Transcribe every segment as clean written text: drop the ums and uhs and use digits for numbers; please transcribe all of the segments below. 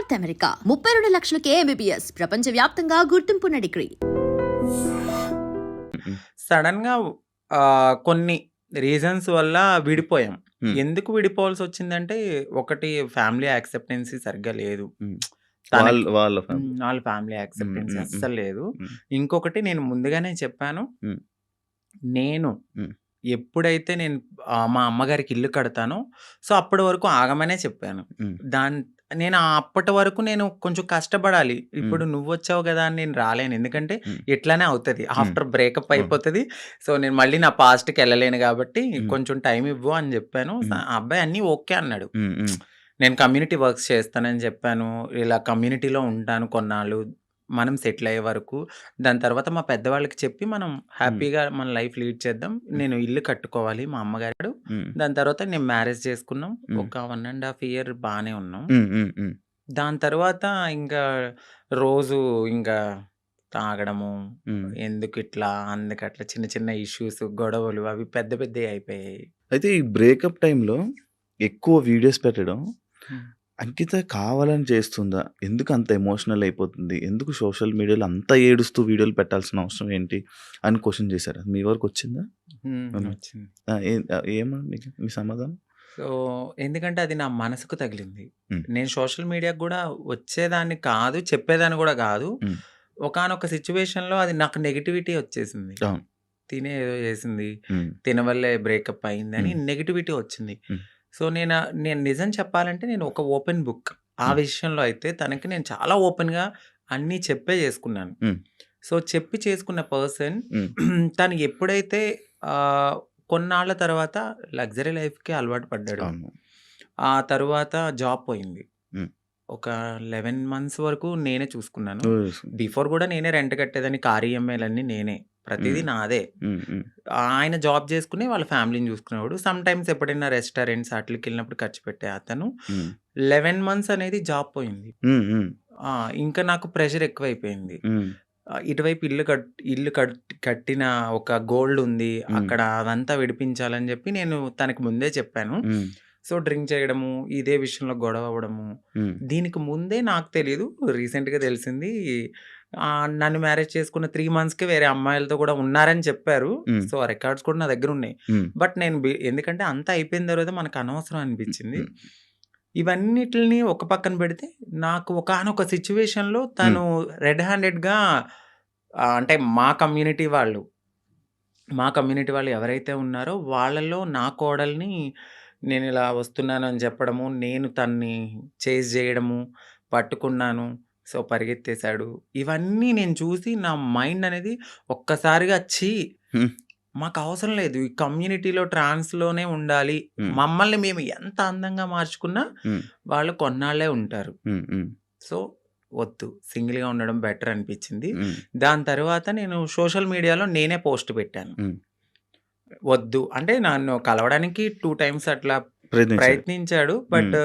North America 32 లక్షలకే MBBS ప్రపంచవ్యాప్తంగా గుర్తింపున్న degree. సడన్‌గా కొన్ని రీజన్స్ వల్ల విడిపోయాం. హ్మ్. ఎందుకు విడిపోవాల్సొచ్చిందంటే, ఒకటి ఫ్యామిలీ యాక్సెప్టెన్సీ సరిగ్గా లేదు. హ్మ్. తనకి వాళ్ళ ఫ్యామిలీ. వాళ్ళ ఫ్యామిలీ యాక్సెప్టెన్సీ హ్మ్. అస్సలు లేదు. హ్మ్. ఇంకొకటి నేను ముందుగానే చెప్పాను. హ్మ్. నేను హ్మ్. ఎప్పుడైతే నేను మా అమ్మగారికి ఇల్లు కడతానో, సో, అప్పటి వరకు ఆగమనే చెప్పాను. హ్మ్. నేను అప్పటి వరకు నేను కొంచెం కష్టపడాలి. హ్మ్. ఇప్పుడు నువ్వొచ్చావు గదా అని నేను రాలేను. ఎందుకంటే హ్మ్. ఇట్లానే అవుతది. హ్మ్. ఆఫ్టర్ బ్రేకప్ అవును. అయిపోతది. సో, నేను మళ్ళీ నా పాస్ట్‌కెళ్ళలేను గాబట్టి హ్మ్. కొంచెం టైం ఇవ్వు అని జెప్పాను. ఆ హ్మ్. అబ్బాయి అన్నీ ఓకే అన్నాడు. హ్మ్. హ్మ్. నేను కమ్యూనిటీ వర్క్స్ చేస్తానని చెప్పాను. ఇలా కమ్యూనిటీలో ఉంటాను కొన్నాళ్ళు. మనం సెటిల్ అయ్యే వరకు. దాని తర్వాత మా పెద్దవాళ్ళకి చెప్పి మనం హ్మ్. హ్యాపీగా మన లైఫ్ లీడ్ చేద్దాం. హ్మ్. నేను ఇల్లు కట్టుకోవాలి మా అమ్మగారు. హ్మ్. దాని తర్వాత నేను మ్యారేజ్ చేసుకున్నాం. హ్మ్. ఒక 1 ½ ఇయర్ బానే ఉన్నాం. హ్మ్. హ్మ్. హ్మ్. దాని తర్వాత ఇంకా రోజు ఇంకా తాగడము, హ్మ్. ఎందుకిట్లా, అందుకట్లా చిన్న చిన్న ఇష్యూస్, గొడవలు అవి పెద్ద పెద్దయి అయిపోయాయి. అయితే ఈ బ్రేకప్ టైమ్‌లో ఎక్కువ వీడియోస్ పెట్టడం హ్మ్. అంకిత కావాలని చేస్తుందా? ఎందుకు అంత ఎమోషనల్ అయిపోతుంది? ఎందుకు సోషల్ మీడియాలో అంత ఏడుస్తూ వీడియోలు పెట్టాల్సిన అవసరం ఏంటి? అని క్వెషన్ చేశారా? మీ వరకొచ్చిందా? అవునా? వచ్చింది. ఏమని మీ సమాధానం? సో, ఎందుకంటే అది నా మనసుకు తగిలింది. హ్మ్. నేను సోషల్ మీడియాకి గూడా వచ్చేదాన్ని కాదు, చెప్పేదాన్ని గూడా గాదు. హ్మ్. ఒకానొక సిట్యుయేషన్‌లో అది నాకు నెగటివిటీ వచ్చేసింది. అవును. తినే ఏదో చేసింది. హ్మ్. తిన వల్లే బ్రేకప్ అయిందని హ్మ్. నెగటివిటీ వచ్చింది. హ్మ్. సో, నేను నిజం చెప్పాలంటే నేను ఒక ఓపెన్ బుక్. ఆ హ్మ్. విషయంలో అయితే తనకి నేను చాలా ఓపెన్‌గా అన్నీ చెప్పే చేసుకున్నాను. హ్మ్. సో, చెప్పి చేసుకున్న పర్సన్ హ్మ్. తను ఎప్పుడైతే ఆహ్, కొన్నాళ్ళ తర్వాత లగ్జరీ లైఫ్‌కి అలవాటు పడ్డాడు. అవును. ఆ తరువాత జాబ్ పోయింది. హ్మ్. ఒక 11 మంత్స్ వరకు నేనే చూసుకున్నాను. ఓహ్! బిఫోర్ గూడా నేనే రెంట్ కట్టేదాన్ని. కార్ ఈఎంఐలన్నీ నేనే. ప్రతీదీ హ్మ్. నాదే. హ్మ్. హ్మ్. ఆయన జాబ్ చేసుకుని వాళ్ళ ఫ్యామిలీని చూసుకునేవాడు. సమ్‌టైమ్స్ ఎప్పుడైనా రెస్టారెంట్స్ ఆటిలకెళ్ళినప్పుడు ఖర్చు పెట్టే అతను. హ్మ్. 11 మంత్స్ అనేది జాబ్ పోయింది. హ్మ్. హ్మ్. ఆ! ఇంకా నాకు ప్రెషర్ ఎక్కువైపోయింది. హ్మ్. ఇటువైపు ఇల్లు కట్టిన ఒక గోల్డ్ ఉంది. హ్మ్. అక్కడ అదంతా విడిపించాలని జెప్పి నేను తనకి ముందే చెప్పాను. హ్మ్. సో, డ్రింక్ చేయడము, ఇదే విషయంలో గొడవ అవ్వడము. హ్మ్. దీనికి ముందే నాకు తెలీదు. రీసెంట్‌గా తెలిసింది. నన్ను మ్యారేజ్ చేసుకున్న 3 మంత్స్‌కే వేరే అమ్మాయిలతో కూడా ఉన్నారని చెప్పారు. హ్మ్. సో, ఆ రికార్డ్స్ కూడా నా దగ్గరున్నాయి. హ్మ్. బట్ నేను ఎందుకంటే అంతా అయిపోయిన తర్వాత మనకు అనవసరం అనిపించింది. హ్మ్. ఇవన్నిటిల్ని ఒక పక్కన పెడితే నాకు ఒకానొక సిట్యుయేషన్‌లో హ్మ్. తను రెడ్ హ్యాండెడ్‌గా అంటే మా కమ్యూనిటీ వాళ్ళు ఎవరైతే ఉన్నారో వాళ్ళలో నా కోడల్ని నేనిలా వస్తున్నానని చెప్పడము, నేను తన్ని చేజ్ జేయడము, పట్టుకున్నాను. సో, పరిగెత్తేసాడు. ఇవన్నీ నేను చూసి నా మైండ్ అనేది ఒక్కసారిగా ఛీ! హ్మ్. మాకవసరం లేదు. ఈ కమ్యూనిటీలో ట్రాన్స్‌లోనే ఉండాలి. హ్మ్. మమ్మల్ని మేము ఎంత అందంగా మార్చుకున్నా హ్మ్. వాళ్ళు కొన్నాళ్ళే ఉంటారు. హ్మ్. హ్మ్. సో, వద్దు. సింగిల్‌గా ఉండడం బెటర్ అనిపించింది. హ్మ్. దాని తర్వాత నేను సోషల్ మీడియాలో నేనే పోస్ట్ పెట్టాను. హ్మ్. వద్దు. అంటే నన్ను కలవడానికి 2 టైమ్స్ అట్లా ప్రయత్నించాడు. ప్రయత్నించాడు. హ్మ్. బట్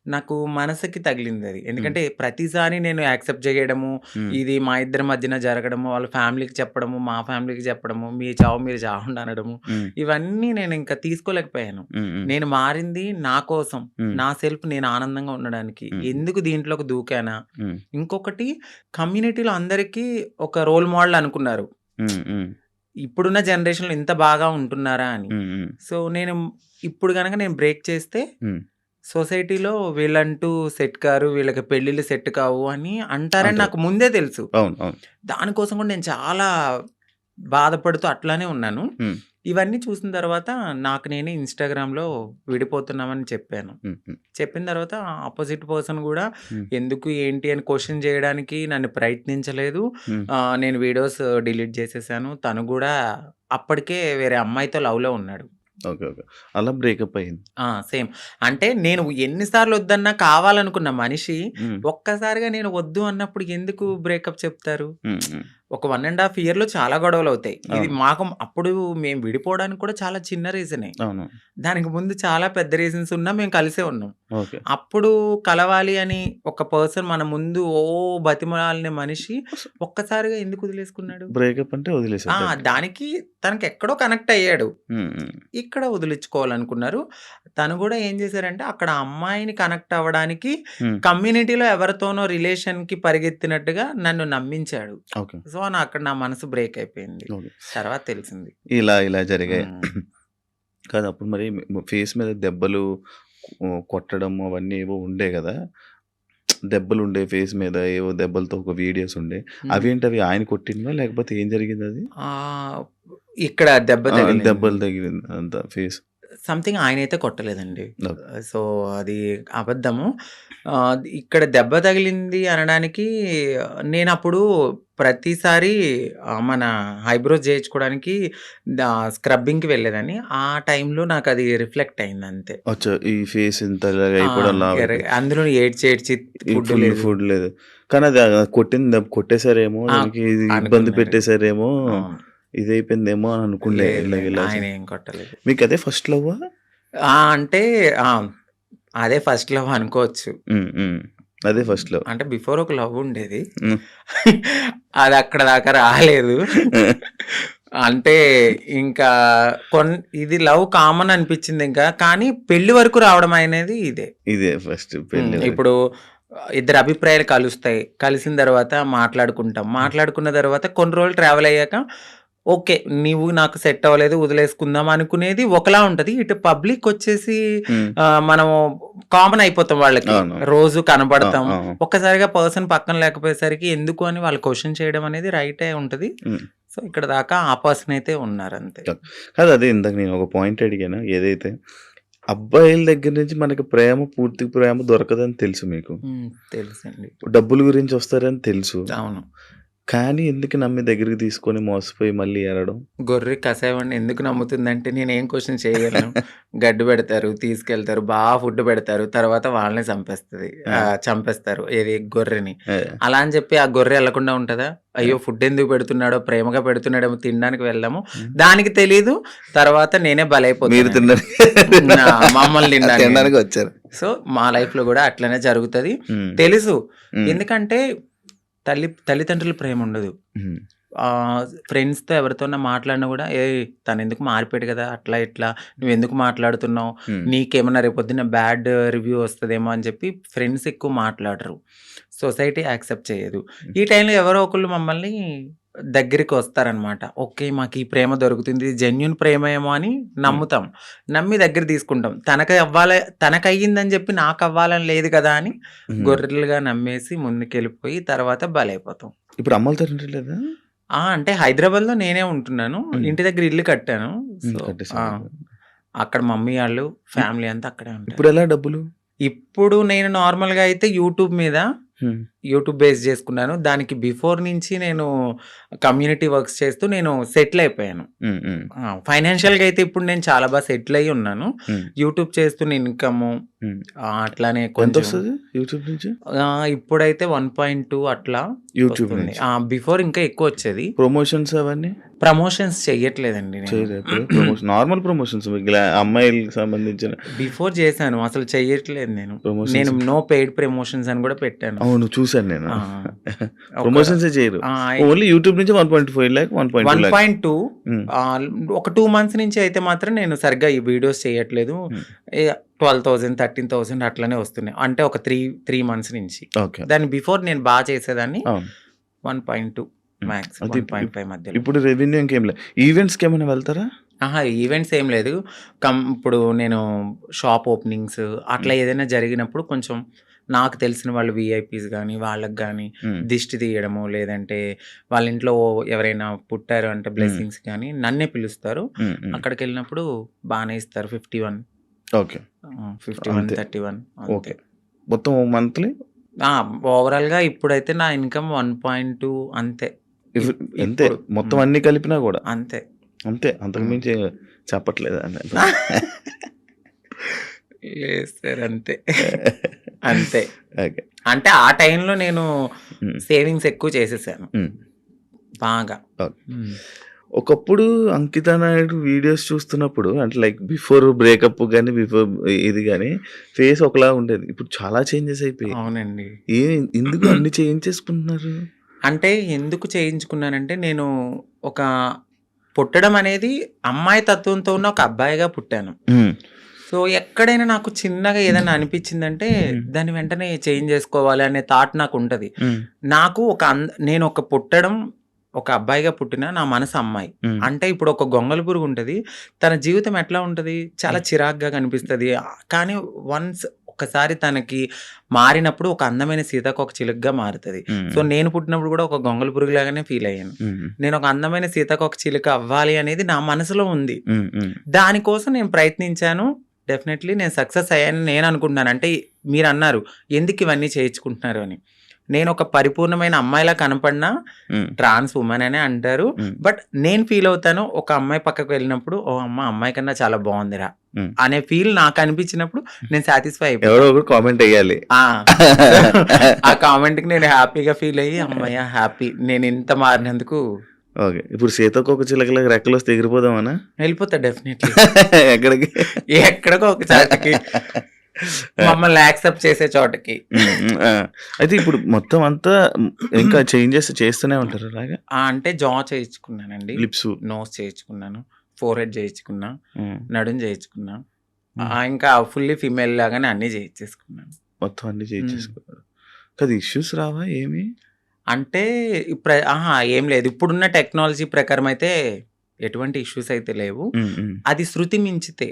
నాకు మనసుకి తగిలిందది. హ్మ్. ఎందుకంటే ప్రతిసారి నేను యాక్సెప్ట్ చేయడము, హ్మ్. ఇది మా ఇద్దరి మధ్యన జరగడము, వాళ్ళ ఫ్యామిలీకి చెప్పడము, మా ఫ్యామిలీకి చెప్పడము, మీ చావు మీరు చావండి అనడము, హ్మ్. ఇవన్నీ నేనింక తీసుకోలేకపోయాను. హ్మ్. హ్మ్. నేను మారింది నా కోసం, హ్మ్. నా సెల్ఫ్ నేను ఆనందంగా ఉండడానికి. హ్మ్. ఎందుకు దీంట్లోకి దూకానా? హ్మ్. ఇంకొకటి కమ్యూనిటీలో అందరికీ ఒక రోల్ మోడల్ అనుకున్నారు. హ్మ్. హ్మ్. ఇప్పుడున్న జనరేషన్‌లో ఇంత బాగా ఉంటున్నారా అని. హ్మ్. హ్మ్. సో, ఇప్పుడు గనక నేను బ్రేక్ చేస్తే హ్మ్. సొసైటీలో వీళ్ళంటూ సెట్ కారు, వీళ్ళకి పెళ్ళిళ్ళు సెట్ కావు అని అంటారని అంటారు. నాకు ముందే తెలుసు. అవును. అవును. దానికోసం కూడా నేను చాలా బాధపడుతూ అట్లానే ఉన్నాను. హ్మ్. ఇవన్నీ చూసిన తర్వాత నాకు నేనే ఇన్‌స్టాగ్రామ్‌లో విడిపోతున్నామని చెప్పాను. హ్మ్. హ్మ్. చెప్పిన తర్వాత అపోజిట్ పర్సన్ గూడా హ్మ్. ఎందుకు, ఏంటి అని క్వెషన్ చేయడానికి నన్ను ప్రయత్నించలేదు. హ్మ్. నేను వీడియోస్ డిలీట్ చేసేసాను. తను గూడా అప్పటికే వేరే అమ్మాయితో లవ్‌లో ఉన్నాడు. ఓకే. ఓకే. అలా బ్రేకప్ అయింది. సేమ్. అంటే నేను ఎన్ని సార్లు వద్దన్నా కావాలనుకున్న మనిషి హ్మ్. ఒక్కసారిగా నేను వద్దు అన్నప్పుడు ఎందుకు బ్రేకప్ చెప్తారు? హ్మ్. హ్మ్. ఒక 1 ½ ఇయర్‌లో చాలా గొడవలవుతాయి. ఇది అవును. మాకు అప్పుడు మేము విడిపోవడానికి కూడా చాలా చిన్న రీజనే. అవును. దానికి ముందు చాలా పెద్ద రీజన్స్ ఉన్నా మేము కలిసే ఉన్నాం. ఓకే. అప్పుడు కలవాలి అని ఒక పర్సన్ మన ముందు బతిమలాడిన మనిషి ఒక్కసారిగా ఎందుకు వదిలేసుకున్నాడు? బ్రేకప్ అంటే వదిలేసారు డైరెక్ట్‌గా. దానికి తనకెక్కడో కనెక్ట్ అయ్యాడు. హ్మ్. హ్మ్. ఇక్కడ వదిలించుకోవాలనుకున్నారు. తను కూడా ఏం చేశారంటే అక్కడ అమ్మాయిని కనెక్ట్ అవ్వడానికి హ్మ్. కమ్యూనిటీలో ఎవరితోనో రిలేషన్‌కి పరిగెత్తినట్టుగా నన్ను నమ్మించాడు. ఓకే. సో, అక్కడ నా మనసు బ్రేక్ అయిపోయింది. ఓకే. తర్వాత తెలిసింది. ఇలా జరిగాయి. హ్మ్. కాదు అప్పుడు మరి ఫేస్ మీద దెబ్బలు కొట్టడం అవన్నీ ఏవో ఉండే గదా! దెబ్బలుండే ఫేస్ మీద ఏవో దెబ్బలతో ఒక వీడియోస్ ఉండే. హ్మ్. అవేంటవి ఆయన కొట్టినవా? లేకపోతే ఏం జరిగిందది? ఇక్కడ దెబ్బ తగిలింది. దెబ్బలు తగిలింది అంతా ఫేస్. సంథింగ్ ఆయనైతే కొట్టలేదండి. ఓకే. సో, అది అబద్ధము. ఇక్కడ దెబ్బ తగిలింది అనడానికి నేనప్పుడు ప్రతిసారి మన ఐబ్రోస్ చేయించుకోవడానికి స్క్రబ్బింగ్‌కి వెళ్ళేదాన్ని. ఆ టైంలో నాకది రిఫ్లెక్ట్ అయిందంతే. అచ్చా! ఈ ఫేస్ ఇంత ఇలాగ అయిపోవడం లాగా అందులో ఏడ్చి ఫుడ్ లేదు. ఫుడ్ లేదు. కానీ అది కొట్టేసారేమో, దానికి ఇబ్బంది అనుకున్నారు. పెట్టేసారేమో, అవును. ఇదైపోయిందేమో అని అనుకుండే. లేదు. ఆయన ఏం కొట్టలేదు. మీకు అదే ఫస్ట్ లవ్వా? అంటే అదే ఫస్ట్ లవ్ అనుకోవచ్చు. అదే ఫస్ట్ లవ్. అంటే బిఫోర్ ఒక లవ్ ఉండేది. హ్మ్. అది అక్కడ దాకా రాలేదు. అంటే ఇంకా ఇది లవ్ కామన్ అనిపించింది ఇంకా. కానీ పెళ్లి వరకు రావడం అనేది ఇదే ఫస్ట్ పెళ్లి. ఇప్పుడు ఇద్దరు అభిప్రాయాలు కలుస్తాయి. కలిసిన తర్వాత మాట్లాడుకుంటాం. మాట్లాడుకున్న తర్వాత కొన్ని రోజులు ట్రావెల్ అయ్యాక ఓకే. నీవు నాకు సెట్ అవ్వలేదు వదిలేసుకుందాం అనుకునేది ఒకలా ఉంటది. ఇటు పబ్లిక్ వచ్చేసి మనము కామన్ అయిపోతాం వాళ్ళకి. అవును. రోజు కనబడతాం. అవును. ఒక్కసారిగా పర్సన్ పక్కన లేకపోయేసరికి ఎందుకు అని వాళ్ళు క్వశ్చన్ చేయడం అనేది రైటే ఉంటది. సో, ఇక్కడ దాకా ఆ పర్సన్ అయితే ఉన్నారు అంతే. కాదు అదే ఇందాక నేను ఒక పాయింట్ అడిగాను. ఏదైతే అబ్బాయిల దగ్గర నుంచి మనకి పూర్తి ప్రేమ దొరకదని తెలుసు మీకు. తెలుసండి. డబ్బుల గురించి వస్తారని తెలుసు. అవును. కానీ ఎందుకు నమ్మి దగ్గరికి తీసుకొని మోసపోయి మళ్ళీ ఏడడం? గొర్రె కసాయవాడిని ఎందుకు నమ్ముతుందంటే నేనేం క్వశ్చన్ చేయగలను. గడ్డి పెడతారు, తీసుకెళ్తారు, బాగా ఫుడ్ పెడతారు. తర్వాత వాళ్ళనే చంపేస్తారు ఏది గొర్రెని. అలా అని చెప్పి ఆ గొర్రె వెళ్లకుండా ఉంటదా? అయ్యో ఫుడ్ ఎందుకు పెడుతున్నాడో, ప్రేమగా పెడుతున్నాడేమో, తినడానికి వెళ్దాము. దానికి తెలీదు. తర్వాత నేనే మీరు బలైపోతాను. మమ్మల్ని తినడానికి వచ్చారు. సో, మా లైఫ్ లో కూడా అట్లనే జరుగుతది. తెలుసు. ఎందుకంటే తల్లిదండ్రుల ప్రేమ ఉండదు. ఫ్రెండ్స్‌తో ఎవరితోన్నా మాట్లాడినా కూడా తను ఎందుకు మారిపోయాడు కదా! అట్లా ఇట్లా నువ్వెందుకు మాట్లాడుతున్నావు? నీకేమన్నా రేపొద్దున్న బ్యాడ్ రివ్యూ వస్తదేమో అని చెప్పి ఫ్రెండ్స్ ఎక్కువ మాట్లాడరు. సొసైటీ యాక్సెప్ట్ చేయదు. ఈ టైంలో ఎవరో ఒకళ్ళు మమ్మల్ని దగ్గరికి వస్తారనమాట. ఓకే. మాకు ఈ ప్రేమ దొరుకుతుంది. జెన్యూన్ ప్రేమ ఏమో అని నమ్ముతాం. నమ్మి దగ్గర తీసుకుంటాం. తనకయ్యిందని చెప్పి నాకు అవ్వాలని లేదు కదా అని గొర్రెలుగా నమ్మేసి ముందుకెళ్ళిపోయి తర్వాత బలైపోతాం. ఇప్పుడు అమ్మలతో లేదా? అంటే హైదరాబాద్‌లో నేనే ఉంటున్నాను. ఇంటి దగ్గర ఇల్లు కట్టాను. సో, అక్కడ మమ్మీ వాళ్ళు ఫ్యామిలీ అంతా అక్కడే ఉంటారు. ఇప్పుడు ఎలా డబ్బులు? ఇప్పుడు నేను నార్మల్‌గా అయితే యూట్యూబ్ బేస్ చేసుకున్నాను. దానికి బిఫోర్ నుంచి నేను కమ్యూనిటీ వర్క్స్ చేస్తూ నేను సెటిల్ అయిపోయాను. ఫైనాన్షియల్‌గా అయితే ఇప్పుడు నేను చాలా బాగా సెటిల్ అయ్యి ఉన్నాను. యూట్యూబ్ చేస్తున్న ఇన్‌కమ్ అట్లానే కొంచెం యూట్యూబ్ నుంచి ఇప్పుడైతే 1.2 అట్లా యూట్యూబ్ వస్తుంది. బిఫోర్ ఇంకా ఎక్కువ వచ్చేది. ప్రమోషన్స్ అవన్నీ ప్రమోషన్స్ చెయ్యట్లేదండి నార్మల్ ప్రమోషన్స్ అమ్మాయిలకు సంబంధించిన బిఫోర్ చేశాను. అసలు చెయ్యట్లేదు నేను నో పెయిడ్ ప్రమోషన్స్ అని కూడా పెట్టాను. అవును చూసాను నేను. ప్రమోషన్స్ చేయరు. ఓన్లీ యూట్యూబ్ నుంచి 1.5 lakh 1.2 ఒక 2 months నుంచి అయితే మాత్రం నేను సరిగ్గా ఈ వీడియోస్ చేయట్లేదు. 12,000 13,000 అట్లనే వస్తున్నాయి. అంటే ఒక 3 months నుంచి. దాని బిఫోర్ నేను బాగా చేసేదాన్ని. 1.2 మ్యాక్స్ 1.5 మధ్యలో. ఇప్పుడు రెవెన్యూ ఇంకేం లేదు. ఈవెంట్స్కి ఏమైనా వెళ్తారా? ఈవెంట్స్ ఏం లేదు. ఇప్పుడు నేను షాప్ ఓపెనింగ్స్ అట్లా ఏదైనా జరిగినప్పుడు కొంచెం నాకు తెలిసిన వాళ్ళు విఐపీస్ కానీ వాళ్ళకి కానీ దిష్టి తీయడము, లేదంటే వాళ్ళ ఇంట్లో ఎవరైనా పుట్టారు అంటే బ్లెస్సింగ్స్ కానీ నన్నే పిలుస్తారు. అక్కడికి వెళ్ళినప్పుడు బాగానే ఇస్తారు. 51 51 31 ఓకే. మొత్తం మంత్లీ ఓవరాల్గా ఇప్పుడైతే నా ఇన్కమ్ 1.2 అంతే. అంతే మొత్తం అన్ని కలిపినా కూడా అంతే. అంతకు మించి చెప్పట్లేదు లేదు సార్. అంతే. అంటే ఆ టైంలో నేను సేవింగ్స్ ఎక్కువ చేసేసాను బాగా. ఒకప్పుడు అంకిత నాయుడు వీడియోస్ చూస్తున్నప్పుడు అంటే లైక్ బిఫోర్ బ్రేకప్ కానీ బిఫోర్ ఇది కానీ ఫేస్ ఒకలా ఉండేది. ఇప్పుడు చాలా చేంజెస్ అయిపోయాయి. అవునండి. ఎందుకు అన్ని చేయించేసుకుంటున్నారు? అంటే ఎందుకు చేయించుకున్నానంటే నేను పుట్టడం అనేది అమ్మాయి తత్వంతో ఉన్న ఒక అబ్బాయిగా పుట్టాను. సో ఎక్కడైనా నాకు చిన్నగా ఏదైనా అనిపించిందంటే దాన్ని వెంటనే చేంజ్ చేసుకోవాలి అనే థాట్ నాకు ఉంటది. నాకు నేను పుట్టడం ఒక అబ్బాయిగా పుట్టిన నా మనసు అమ్మాయి. అంటే ఇప్పుడు ఒక గొంగళ పురుగు ఉంటది. తన జీవితం ఎట్లా ఉంటది? చాలా చిరాగ్గా కనిపిస్తది. కానీ ఒక్కసారి తనకి మారినప్పుడు ఒక అందమైన సీతాకోక చిలుకగా మారుతది. సో నేను పుట్టినప్పుడు కూడా ఒక గొంగళ పురుగు లాగానే ఫీల్ అయ్యాను. నేను ఒక అందమైన సీతాకోక చిలుక అవ్వాలి అనేది నా మనసులో ఉంది. దానికోసం నేను ప్రయత్నించాను. డెఫినెట్లీ నేను సక్సెస్ అయ్యానని నేను అనుకుంటున్నాను. అంటే మీరు అన్నారు ఎందుకు ఇవన్నీ చేయించుకుంటున్నారు అని. నేను ఒక పరిపూర్ణమైన అమ్మాయిలా కనపడినా ట్రాన్స్ ఉమెన్ అనే అంటారు. బట్ నేను ఫీల్ అవుతాను ఒక అమ్మాయి పక్కకు వెళ్ళినప్పుడు ఓ అమ్మాయి కన్నా చాలా బాగుందిరా అనే ఫీల్ నాకు అనిపించినప్పుడు నేను సాటిస్ఫై అయిపోయాను. కామెంట్ వేయాలి. ఆ కామెంట్ కి నేను హ్యాపీగా ఫీల్ అయ్యి అమ్మాయి హ్యాపీ నేను ఇంత మారినందుకు. ఓకే, ఇప్పుడు సీతాకోక చిలకలకు రెక్కలు వస్తే ఎగిరిపోదామనా? వెళ్ళిపోతా డెఫినెట్లీ. ఎక్కడికి? ఎక్కడికో ఒక చోటకి, మమ్మల్ని యాక్సెప్ట్ చేసే చోటకి. అయితే ఇప్పుడు మొత్తం అంతా ఇంకా చేంజెస్ చేస్తూనే ఉంటారు అలాగా? అంటే జా చేయించుకున్నానండి, లిప్స్, నోస్ చేయించుకున్నాను, ఫోర్ హెడ్ చేయించుకున్నా, నడుం చేయించుకున్నా, ఇంకా ఫుల్లీ ఫీమేల్ లాగానే అన్ని చేయించేసుకున్నాను. మొత్తం అన్ని చేయించేసుకున్నారు కదా. ఇష్యూస్ రావా ఏమి? అంటే ఏం లేదు. ఇప్పుడున్న టెక్నాలజీ ప్రకారం అయితే ఎటువంటి ఇష్యూస్ అయితే లేవు. అది శృతి మించితే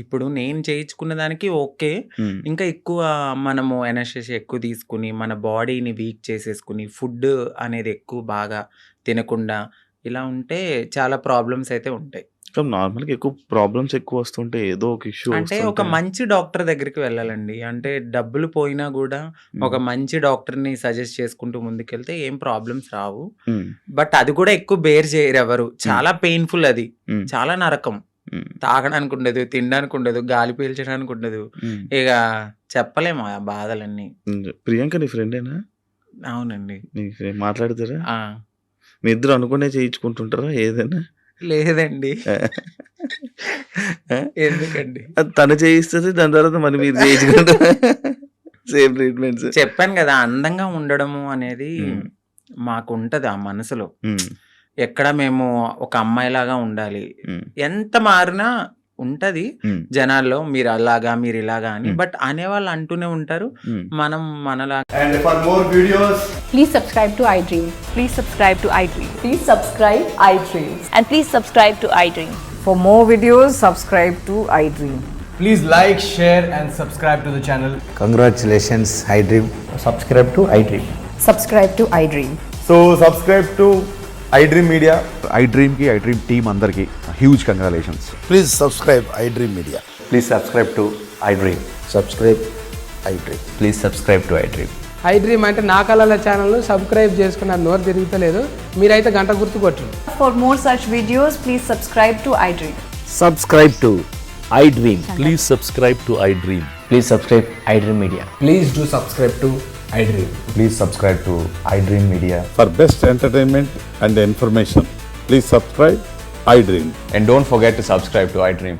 ఇప్పుడు నేను చేయించుకున్న దానికి ఓకే. ఇంకా ఎక్కువ మనము ఎనర్జీ ఎక్కువ తీసుకుని మన బాడీని వీక్ చేసేసుకుని ఫుడ్ అనేది ఎక్కువ బాగా తినకుండా ఇలా ఉంటే చాలా ప్రాబ్లమ్స్ అయితే ఉంటాయి. నార్మల్గా ఎక్కువ ప్రాబ్లమ్స్ ఎక్కువ వస్తుంటే ఏదో ఒక ఇష్యూ. అంటే ఒక మంచి డాక్టర్ దగ్గరికి వెళ్ళాలండి. అంటే డబ్బులు పోయినా కూడా ఒక మంచి డాక్టర్ని సజెస్ట్ చేసుకుంటూ ముందుకెళ్తే ఏం ప్రాబ్లమ్స్ రావు. బట్ అది కూడా ఎక్కువ బేర్ చేయరు ఎవరు. చాలా పెయిన్ఫుల్, అది చాలా నరకం. తాగడానికి ఉండదు, తినడానికి ఉండదు, గాలి పీల్చడానికి ఉండదు. ఇక చెప్పలేము ఆ బాధలన్నీ. ప్రియాంక నీ ఫ్రెండేనా? అవునండి. మాట్లాడతారా? మీ ఇద్దరు అనుకునే చేయించుకుంటుంటారా ఏదైనా? లేదండి. ఎందుకండి? తను చేయిస్తుంది, దాని తర్వాత మరి మీరు చేయించుకుంటారా? Same treatments. చెప్పాను కదా, అందంగా ఉండడము అనేది మాకు ఉంటది ఆ మనసులో. ఎక్కడ మేము ఒక అమ్మాయిలాగా ఉండాలి, ఎంత మారినా ఉంటది జనాల్లో మీరు అలాగా మీరు ఇలాగా అని. బట్ అనేవాళ్ళు అంటూనే ఉంటారు, మనం మనలా. And for more videos, please subscribe to iDream. Please subscribe to iDream. Please subscribe iDream. And please subscribe to iDream. For more videos, subscribe to iDream. please like, share and subscribe to the channel. Congratulations, iDream. Subscribe to iDream. Subscribe to iDream. So subscribe to iDream Media. iDream ki iDream team andarki huge congratulations. Please subscribe iDream Media. Please subscribe to iDream. Subscribe iDream. Please subscribe to iDream. iDream అంటే నా కళల channel subscribe చేసుకున్నారు, నోరు తిరుగుతలేదు. మీరైతే గంట గుర్తు కొట్టండి. For more such videos, please subscribe to iDream. Subscribe to iDream. Please subscribe to iDream. Please subscribe iDream Media. Please do subscribe to iDream. Please subscribe to iDream Media. For best entertainment and information, please subscribe iDream. And don't forget to subscribe to iDream.